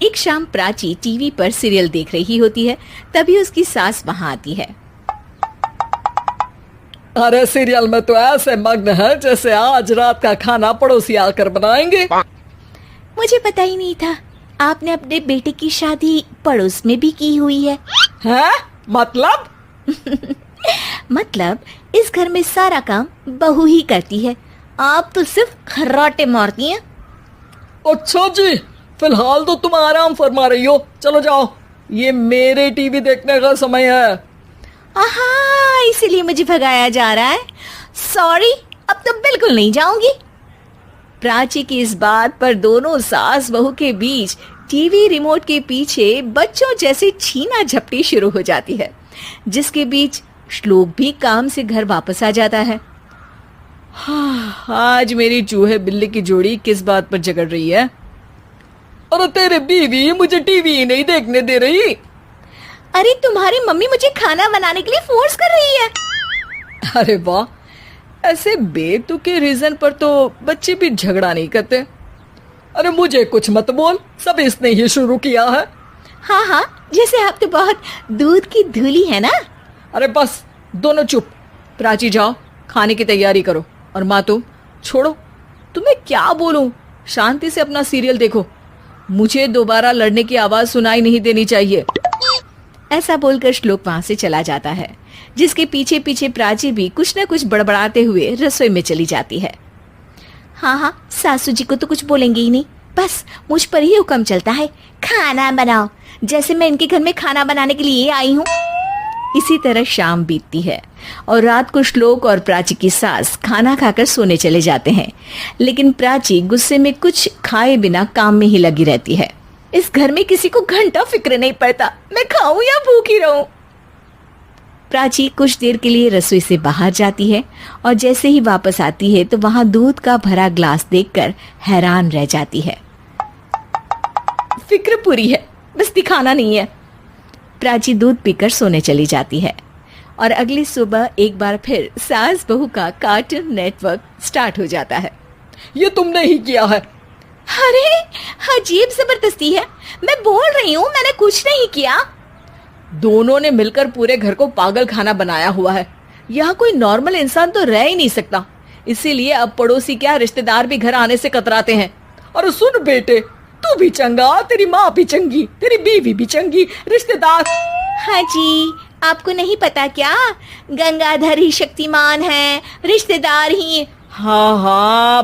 एक शाम प्राची टीवी पर सीरियल देख रही होती है। तभी उसकी सास वहां आती है। अरे सीरियल में तो ऐसे मग्न है जैसे आज रात का खाना पड़ोसी आकर बनाएंगे। मुझे पता ही नहीं था आपने अपने बेटे की शादी पड़ोस में भी की हुई है। हैं? मतलब? मतलब इस घर में सारा काम बहू ही करती है, आप तो सिर्फ खर्राटे मारती हैं। अच्छा जी, फिलहाल तो तुम आराम फरमा रही हो, चलो जाओ, ये मेरे टीवी देखने का समय है। आहा, इसीलिए मुझे भगाया जा रहा है। सॉरी, अब तो बिल्कुल नहीं जाऊंगी। प्राची की इस बात पर दोनों सास बहू के बीच टीवी रिमोट के पीछे बच्चों जैसे छीना झपटी शुरू हो जाती है, जिसके बीच श्लोक भी काम से घर वापस आ जाता है। हाँ, आज मेरी चूहे बिल्ली की जोड़ी किस बात पर झगड़ रही है? अरे तेरे बीवी मुझे टीवी ही नहीं देखने दे रही। अरे तुम्हारी मम्मी मुझे खाना बनाने के लिए फोर्स कर रही है। अरे वाह, ऐसे बेतुके रीजन पर तो बच्चे भी झगड़ा नहीं करते। अरे मुझे कुछ मत बोल, सब इसने ही शुरू किया है। हाँ हाँ, जैसे आप तो बहुत दूध की धूली है ना। अरे बस, दोनों चुप। प्राची जाओ, खाने की तैयारी करो। और माँ तुम छोड़ो, तुम्हें क्या बोलूं, शांति से अपना सीरियल देखो, मुझे दोबारा लड़ने की आवाज सुनाई नहीं देनी चाहिए। ऐसा बोलकर श्लोक वहां से चला जाता है, जिसके पीछे पीछे प्राची भी कुछ न कुछ बड़बड़ाते हुए रसोई में चली जाती है। हाँ हाँ, सासू जी को तो कुछ बोलेंगे ही नहीं, बस मुझ पर ही हुक्म चलता है, खाना बनाओ, जैसे मैं इनके घर में खाना बनाने के लिए आई हूँ। इसी तरह शाम बीतती है और रात को श्लोक और प्राची की सास खाना खाकर सोने चले जाते हैं, लेकिन प्राची गुस्से में कुछ खाए बिना काम में ही लगी रहती है। इस घर में किसी को घंटा फिक्र नहीं पड़ता, मैं खाऊं या भूखी रहूं। प्राची कुछ देर के लिए रसोई से बाहर जाती है और जैसे ही वापस आती है तो वहां दूध का भरा ग्लास देखकर हैरान रह जाती है। फिक्र पूरी है, बस दिखाना नहीं है। प्राची दूध पीकर सोने चली जाती है और अगली सुबह एक बार फिर सास बहू का कार्टून नेटवर्क स्टार्ट हो जाता है। ये तुमने ही किया है। अरे अजीब जबरदस्ती है, मैं बोल रही हूँ मैंने कुछ नहीं किया। दोनों ने मिलकर पूरे घर को पागल खाना बनाया हुआ है। यहाँ कोई नॉर्मल इंसान तो रह ही नहीं सकता, इसीलिए अब पड़ोसी क्या रिश्तेदार भी घर आने से कतराते हैं। और सुन बेटे, तू भी चंगा, तेरी माँ भी चंगी, तेरी बीवी भी चंगी, रिश्तेदार। हाँ जी, आपको नहीं पता क्या, गंगाधर ही शक्तिमान है, रिश्तेदार ही। हाँ हाँ